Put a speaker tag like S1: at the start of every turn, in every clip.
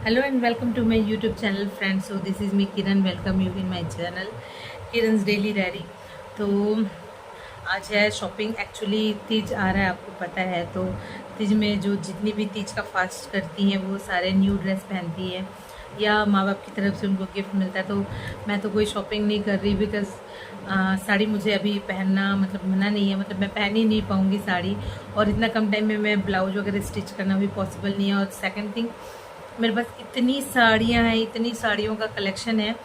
S1: Hello and welcome to my YouTube channel friends. So this is me Kiran. Welcome you in my channel Kiran's Daily Diary. तो आज है shopping. Actually Teej आ रहा है, आपको पता है। तो तीज में जो जितनी भी तीज का फास्ट करती हैं वो सारे न्यू ड्रेस पहनती हैं या माँ बाप की तरफ से उनको गिफ्ट मिलता है। तो मैं तो कोई शॉपिंग नहीं कर रही बिकॉज़ साड़ी मुझे अभी पहनना मतलब मना नहीं है, मतलब मैं पहन ही नहीं पाऊँगी साड़ी, और इतना कम टाइम में मैं ब्लाउज वगैरह स्टिच करना भी पॉसिबल नहीं है। और सेकेंड थिंग, मेरे पास इतनी साड़ियाँ हैं, इतनी साड़ियों का कलेक्शन है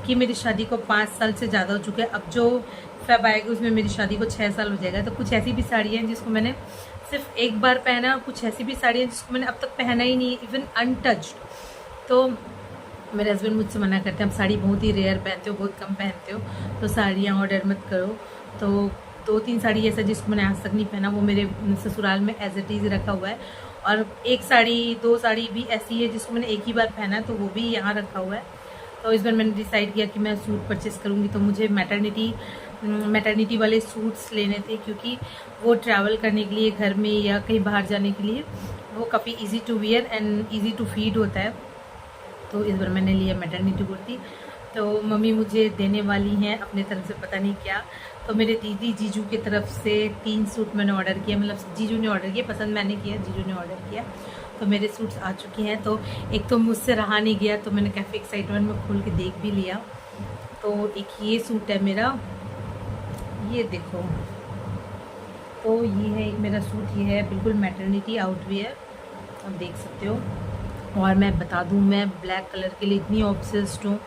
S1: कि मेरी शादी को 5 साल से ज़्यादा हो चुके हैं। अब जो फेब आएगा उसमें मेरी शादी को 6 साल हो जाएगा। तो कुछ ऐसी भी साड़ियाँ हैं जिसको मैंने सिर्फ एक बार पहना, और कुछ ऐसी भी साड़ियाँ हैं जिसको मैंने अब तक पहना ही नहीं, इवन अनटच्ड। तो मेरे हस्बैंड मुझसे मना करते हैं, आप साड़ी बहुत ही रेयर पहनते हो, बहुत कम पहनते हो, तो साड़ियाँ ऑर्डर मत करो। तो 2-3 साड़ी ऐसा जिसको मैंने आज तक नहीं पहना वो मेरे ससुराल में एज इट इज़ रखा हुआ है, और एक साड़ी 2 साड़ी भी ऐसी है जिसको मैंने एक ही बार पहना, तो वो भी यहाँ रखा हुआ है। तो इस बार मैंने डिसाइड किया कि मैं सूट परचेज़ करूँगी। तो मुझे मैटरनिटी वाले सूट्स लेने थे, क्योंकि वो ट्रैवल करने के लिए, घर में या कहीं बाहर जाने के लिए वो काफ़ी easy to wear and easy to feed होता है। तो इस बार मैंने लिया मैटरनिटी कुर्ती। तो मम्मी मुझे देने वाली हैं अपने तरफ से पता नहीं क्या। तो मेरे दीदी जीजू की तरफ से 3 सूट मैंने ऑर्डर किया, मतलब जीजू ने ऑर्डर किया, पसंद मैंने किया, जीजू ने ऑर्डर किया। तो मेरे सूट्स आ चुके हैं। तो एक तो मुझसे रहा नहीं गया, तो मैंने काफ़ी एक्साइटमेंट में खोल के देख भी लिया। तो एक ये सूट है मेरा, ये देखो। तो ये है एक मेरा सूट, ये है बिल्कुल मैटरनिटी आउटवियर, आप देख सकते हो। और मैं बता दूं, मैं ब्लैक कलर के लिए इतनी ऑब्सेस्ड हूँ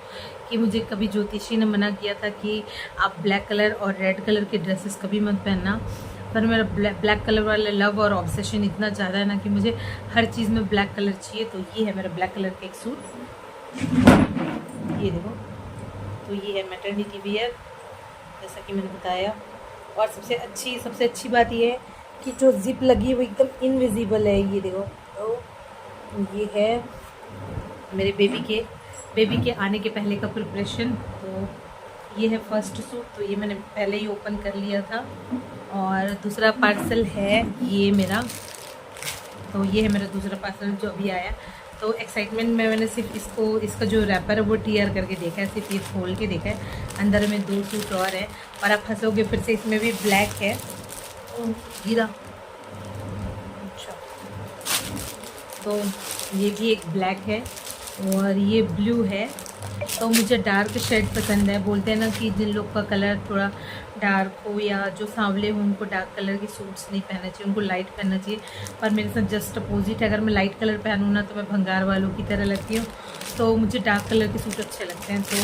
S1: कि मुझे कभी ज्योतिषी ने मना किया था कि आप ब्लैक कलर और रेड कलर के ड्रेसेस कभी मत पहनना, पर मेरा ब्लैक कलर वाला लव और ऑब्सेशन इतना ज़्यादा है ना कि मुझे हर चीज़ में ब्लैक कलर चाहिए। तो ये है मेरा ब्लैक कलर का एक सूट, ये देखो। तो ये है मैटरनिटी वियर, जैसा कि मैंने बताया। और सबसे अच्छी बात ये है कि जो जिप लगी है वो एकदम इनविजिबल है, ये देखो। तो ये है मेरे बेबी के आने के पहले का प्रिपरेशन। तो ये है फर्स्ट सूट, तो ये मैंने पहले ही ओपन कर लिया था। और दूसरा पार्सल है ये मेरा, तो ये है मेरा दूसरा पार्सल जो अभी आया। तो एक्साइटमेंट में मैंने सिर्फ इसका जो रैपर है वो टीयर करके देखा है, सिर्फ ये खोल के देखा है। अंदर में 2 सूट और है, और आप हंसोगे फिर से, इसमें भी ब्लैक है। गिरा, अच्छा। तो ये भी एक ब्लैक है और ये ब्लू है। तो मुझे डार्क शेड पसंद है। बोलते हैं ना कि जिन लोग का कलर थोड़ा डार्क हो या जो सांवले हो उनको डार्क कलर के सूट्स नहीं पहनना चाहिए, उनको लाइट पहनना चाहिए। पर मेरे साथ जस्ट अपोजिट है, अगर मैं लाइट कलर पहनूँ ना तो मैं भंगार वालों की तरह लगती हूँ। तो मुझे डार्क कलर के सूट अच्छे लगते हैं। तो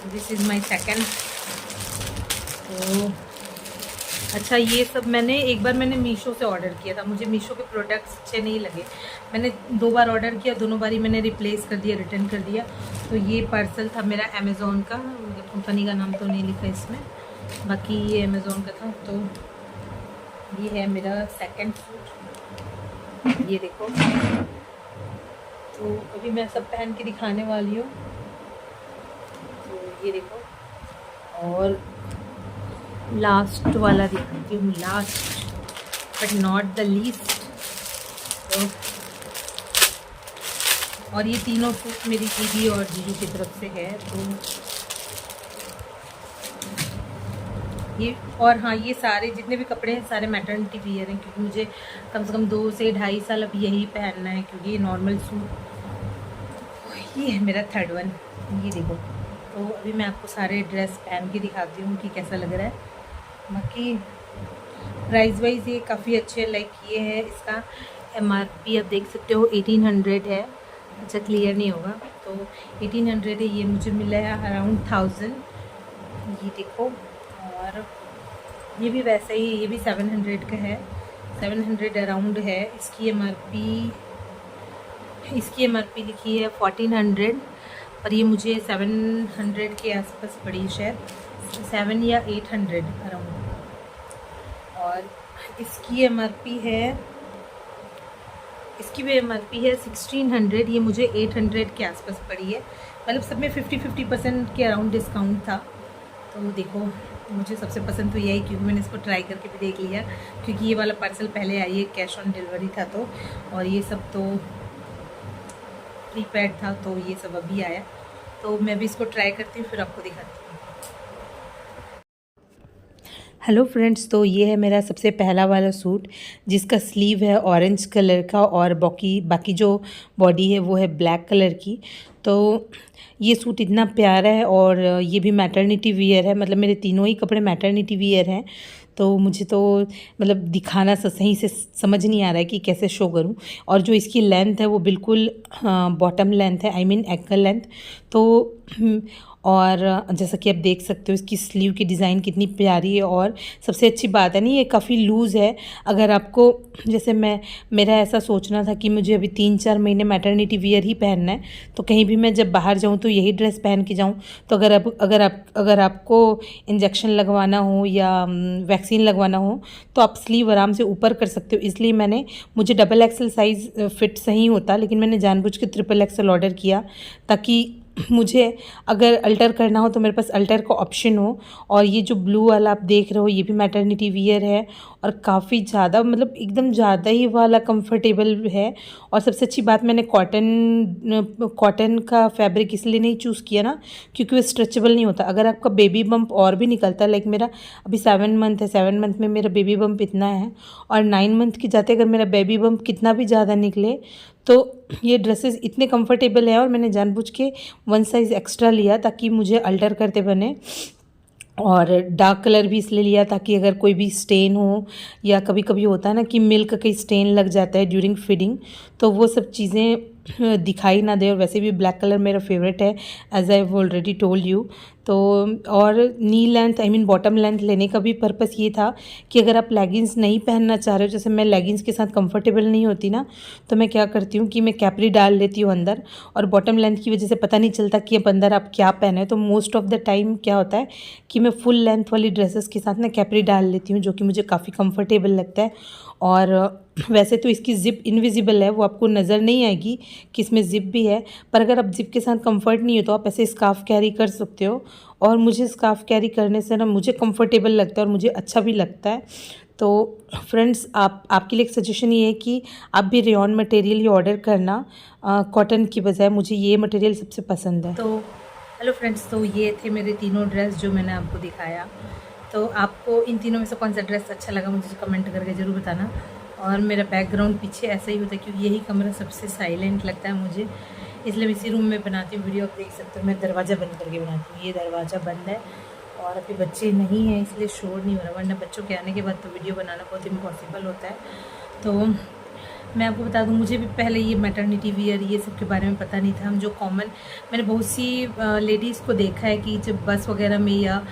S1: दिस इज़ माई सेकेंड। तो अच्छा, ये सब मैंने एक बार मीशो से ऑर्डर किया था, मुझे मीशो के प्रोडक्ट्स अच्छे नहीं लगे। मैंने 2 बार ऑर्डर किया, दोनों बार ही मैंने रिप्लेस कर दिया, रिटर्न कर दिया। तो ये पार्सल था मेरा अमेज़ॉन का, मतलब कंपनी का नाम तो नहीं लिखा इसमें, बाकी ये अमेज़ॉन का था। तो ये है मेरा सेकंड सूट, ये देखो। तो अभी मैं सब पहन के दिखाने वाली हूँ। तो ये देखो, और लास्ट वाला दिखाती हूँ, last but not the least. तो और ये तीनों सूट मेरी दीदी और जीजू की तरफ से है। तो ये, और हाँ, ये सारे जितने भी कपड़े हैं सारे मैटरनिटी वियर हैं, क्योंकि मुझे कम से कम 2 से 2.5 साल अब यही पहनना है, क्योंकि ये नॉर्मल सूट। ये है मेरा थर्ड वन, ये देखो। तो अभी मैं आपको सारे ड्रेस पहन के दिखाती हूँ कि कैसा लग रहा है। बाकी प्राइस वाइज ये काफ़ी अच्छे है। लाइक ये है, इसका MRP आप देख सकते हो 1800 है। अच्छा, क्लियर नहीं होगा। तो 1800 है, ये मुझे मिला है अराउंड 1000, ये देखो। और ये भी वैसे ही, ये भी 700 का है, 700 अराउंड है। इसकी MRP लिखी है 1400, और ये मुझे 700 के आसपास पड़ी, शायद 7 या 800 अराउंड। और इसकी MRP है 1600, ये मुझे 800 के आसपास पड़ी है। मतलब सब में 50% के अराउंड डिस्काउंट था। तो देखो, मुझे सबसे पसंद तो यही, क्योंकि मैंने इसको ट्राई करके भी देख लिया, क्योंकि ये वाला पार्सल पहले आई है, कैश ऑन डिलीवरी था। तो और ये सब तो प्रीपेड था, तो ये सब अभी आया। तो मैं भी इसको ट्राई करती हूँ, फिर आपको दिखाती हूँ। हेलो फ्रेंड्स, तो ये है मेरा सबसे पहला वाला सूट, जिसका स्लीव है ऑरेंज कलर का और बाकी जो बॉडी है वो है ब्लैक कलर की। तो ये सूट इतना प्यारा है और ये भी मैटरनिटी वियर है, मतलब मेरे तीनों ही कपड़े मैटरनिटी वियर हैं। तो मुझे तो मतलब दिखाना सही से समझ नहीं आ रहा है कि कैसे शो करूं। और जो इसकी लेंथ है वो बिल्कुल बॉटम लेंथ है, आई मीन एंकल लेंथ। तो और जैसा कि आप देख सकते हो इसकी स्लीव की डिज़ाइन कितनी प्यारी है। और सबसे अच्छी बात है ना, ये काफ़ी लूज़ है। अगर आपको, जैसे मेरा ऐसा सोचना था कि मुझे अभी 3-4 महीने मैटरनिटी वियर ही पहनना है, तो कहीं भी मैं जब बाहर जाऊँ तो यही ड्रेस पहन के जाऊँ। तो अगर आपको इंजेक्शन लगवाना हो या वैक्सीन लगवाना हो तो आप स्लीव आराम से ऊपर कर सकते हो। इसलिए मुझे डबल एक्सल साइज़ फिट सही होता, लेकिन मैंने जानबूझ के ट्रिपल एक्सल ऑर्डर किया ताकि मुझे अगर अल्टर करना हो तो मेरे पास अल्टर का ऑप्शन हो। और ये जो ब्लू वाला आप देख रहे हो ये भी मैटरनिटी वियर है और काफ़ी ज़्यादा, मतलब एकदम ज़्यादा ही वाला कंफर्टेबल है। और सबसे अच्छी बात, मैंने कॉटन का फैब्रिक इसलिए नहीं चूज़ किया ना, क्योंकि वो स्ट्रेचेबल नहीं होता। अगर आपका बेबी बम्प और भी निकलता, लाइक मेरा अभी 7 मंथ है, 7 मंथ में मेरा बेबी बम्प इतना है, और 9 मंथ के जाते अगर मेरा बेबी बम्प कितना भी ज़्यादा निकले तो ये ड्रेसेस इतने कंफर्टेबल है। और मैंने जानबूझ के 1 साइज़ एक्स्ट्रा लिया ताकि मुझे अल्टर करते बने। और डार्क कलर भी इसलिए लिया ताकि अगर कोई भी स्टेन हो, या कभी कभी होता है ना कि मिल्क का स्टेन लग जाता है ड्यूरिंग फीडिंग, तो वो सब चीज़ें दिखाई ना दे। और वैसे भी ब्लैक कलर मेरा फेवरेट है, as I have already told you. तो और knee length, I mean bottom length लेने का भी पर्पस ये था कि अगर आप लेगिंग्स नहीं पहनना चाह रहे हो, जैसे मैं लेगिंग्स के साथ कंफर्टेबल नहीं होती ना, तो मैं क्या करती हूँ कि मैं कैपरी डाल लेती हूँ अंदर। और बॉटम लेंथ की वजह से पता नहीं चलता कि अब अंदर आप क्या पहने। तो मोस्ट ऑफ द टाइम क्या होता है कि मैं फुल लेंथ वाली ड्रेसेस के साथ ना कैपरी डाल लेती हूँ, जो कि मुझे काफ़ी कंफर्टेबल लगता है। और वैसे तो इसकी ज़िप इनविजिबल है, वो आपको नज़र नहीं आएगी कि इसमें ज़िप भी है। पर अगर आप ज़िप के साथ कंफर्ट नहीं हो तो आप ऐसे स्कार्फ़ कैरी कर सकते हो। और मुझे स्कार्फ़ कैरी करने से ना मुझे कंफर्टेबल लगता है और मुझे अच्छा भी लगता है। तो फ्रेंड्स, आपके लिए एक सजेशन ये है कि आप भी रेयॉन मटेरियल ही ऑर्डर करना कॉटन की बजाय। मुझे ये मटेरियल सबसे पसंद है। तो हेलो फ्रेंड्स, तो ये थे मेरे तीनों ड्रेस जो मैंने आपको दिखाया। तो आपको इन तीनों में से कौन सा ड्रेस अच्छा लगा मुझे कमेंट करके ज़रूर बताना। और मेरा बैकग्राउंड पीछे ऐसा ही होता है क्योंकि यही कमरा सबसे साइलेंट लगता है मुझे, इसलिए मैं इसी रूम में बनाती हूँ वीडियो। आप देख सकते हो मैं दरवाज़ा बंद करके बनाती हूँ। ये दरवाज़ा बंद है और अभी बच्चे नहीं हैं इसलिए शोर नहीं हो रहा, वरना बच्चों के आने के बाद तो वीडियो बनाना बहुत इम्पॉसिबल होता है। तो मैं आपको बता दूं, मुझे भी पहले ये मैटरनिटी वियर ये सब के बारे में पता नहीं था। हम जो कॉमन, मैंने बहुत सी लेडीज़ को देखा है कि जब बस वगैरह में या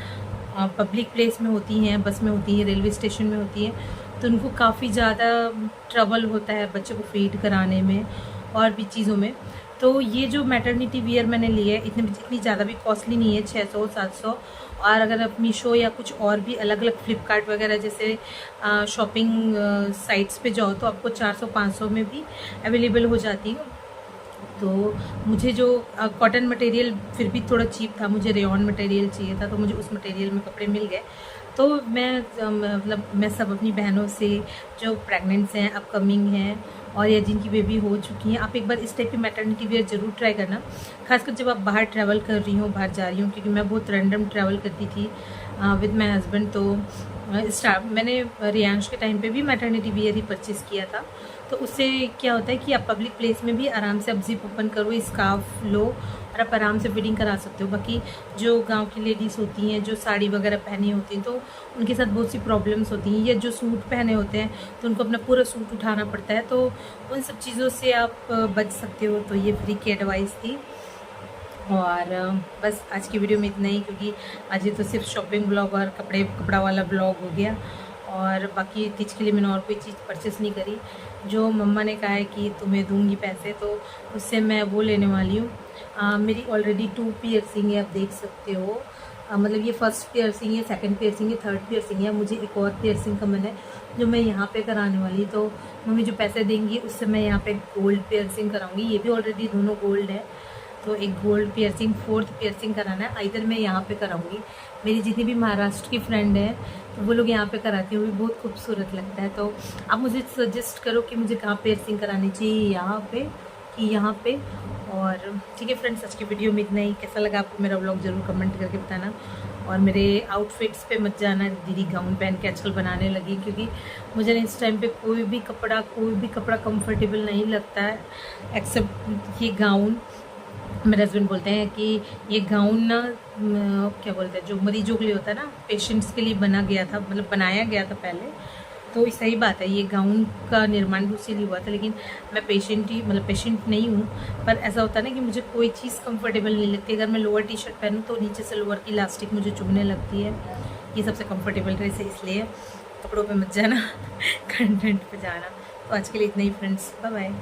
S1: पब्लिक प्लेस में होती हैं, बस में होती हैं, रेलवे स्टेशन में होती हैं, तो उनको काफ़ी ज़्यादा ट्रबल होता है बच्चे को फीड कराने में और भी चीज़ों में। तो ये जो मैटरनिटी वियर मैंने लिया है इतनी ज़्यादा भी कॉस्टली नहीं है, 600-700। और अगर आप मीशो या कुछ और भी अलग अलग फ्लिपकार्ट वगैरह जैसे शॉपिंग साइट्स पे जाओ तो आपको 400-500 में भी अवेलेबल हो जाती है। तो मुझे जो कॉटन मटेरियल फिर भी थोड़ा चीप था, मुझे रेयॉन मटेरियल चाहिए था, तो मुझे उस मटेरियल में कपड़े मिल गए। तो मैं सब अपनी बहनों से जो प्रेग्नेंट्स हैं, अपकमिंग हैं और या जिनकी बेबी हो चुकी हैं, आप एक बार इस टाइप की मैटरनिटी वेयर ज़रूर ट्राई करना, खासकर जब आप बाहर ट्रैवल कर रही हो, बाहर जा रही हूँ। क्योंकि मैं बहुत रैंडम ट्रैवल करती थी विद माई हस्बैंड। तो मैंने रियांश के टाइम पे भी मैटरनिटी वेयर ही परचेज़ किया था। तो उससे क्या होता है कि आप पब्लिक प्लेस में भी आराम से आप जिप ओपन करो, स्कार्फ लो और आप आराम से फिटिंग करा सकते हो। बाकी जो गांव की लेडीज़ होती हैं जो साड़ी वगैरह पहनी होती हैं तो उनके साथ बहुत सी प्रॉब्लम्स होती हैं, या जो सूट पहने होते हैं तो उनको अपना पूरा सूट उठाना पड़ता है। तो उन सब चीज़ों से आप बच सकते हो। तो ये फ्री की एडवाइस थी। और बस आज की वीडियो में इतना ही, क्योंकि आज ये तो सिर्फ शॉपिंग ब्लॉग और कपड़ा वाला ब्लॉग हो गया। और बाकी तीज के लिए मैंने और कोई चीज़ परचेस नहीं करी। जो मम्मा ने कहा है कि तुम्हें दूंगी पैसे, तो उससे मैं वो लेने वाली हूँ। मेरी ऑलरेडी 2 पियर्सिंग है, आप देख सकते हो। मतलब ये फर्स्ट पियर्सिंग है, सेकंड पियर्सिंग है, थर्ड पियर्सिंग है। मुझे एक और पियर्सिंग का मन है जो मैं यहाँ पे कराने वाली। तो मम्मी जो पैसे देंगी उससे मैं यहाँ पे गोल्ड पियर्सिंग कराऊंगी। ये भी ऑलरेडी दोनों गोल्ड है, तो एक गोल्ड पियर्सिंग, 4th पियर्सिंग कराना है। इधर मैं यहाँ पे कराऊंगी। मेरी जितनी भी महाराष्ट्र की फ्रेंड हैं तो वो लोग यहाँ पे कराती हैं, वो भी बहुत खूबसूरत लगता है। तो आप मुझे सजेस्ट करो कि मुझे कहाँ पियर्सिंग करानी चाहिए, यहाँ पे कि यहाँ पे। और ठीक है फ्रेंड्स, आज की वीडियो में इतना ही। कैसा लगा आपको मेरा व्लॉग ज़रूर कमेंट करके बताना। और मेरे आउटफिट्स पे मत जाना, दीदी गाउन पहन के आजकल बनाने लगी, क्योंकि मुझे इस टाइम पे कोई भी कपड़ा कंफर्टेबल नहीं लगता है एक्सेप्ट ये गाउन। मेरे हस्बैंड बोलते हैं कि ये गाउन ना क्या बोलते हैं, जो मरीजों के लिए होता है ना, पेशेंट्स के लिए बना गया था, मतलब बनाया गया था पहले। तो सही बात है, ये गाउन का निर्माण भी उसी लिए हुआ था। लेकिन मैं पेशेंट नहीं हूँ, पर ऐसा होता है ना कि मुझे कोई चीज़ कंफर्टेबल नहीं लगती। अगर मैं लोअर टी शर्ट पहनूँ तो नीचे से लोअर की इलास्टिक मुझे चुभने लगती है। ये सबसे कंफर्टेबल ड्रेस है, इसलिए कपड़ों पे मत जाना कंटेंट पे जाना। तो आज के लिए इतना ही फ्रेंड्स, बाय बाय।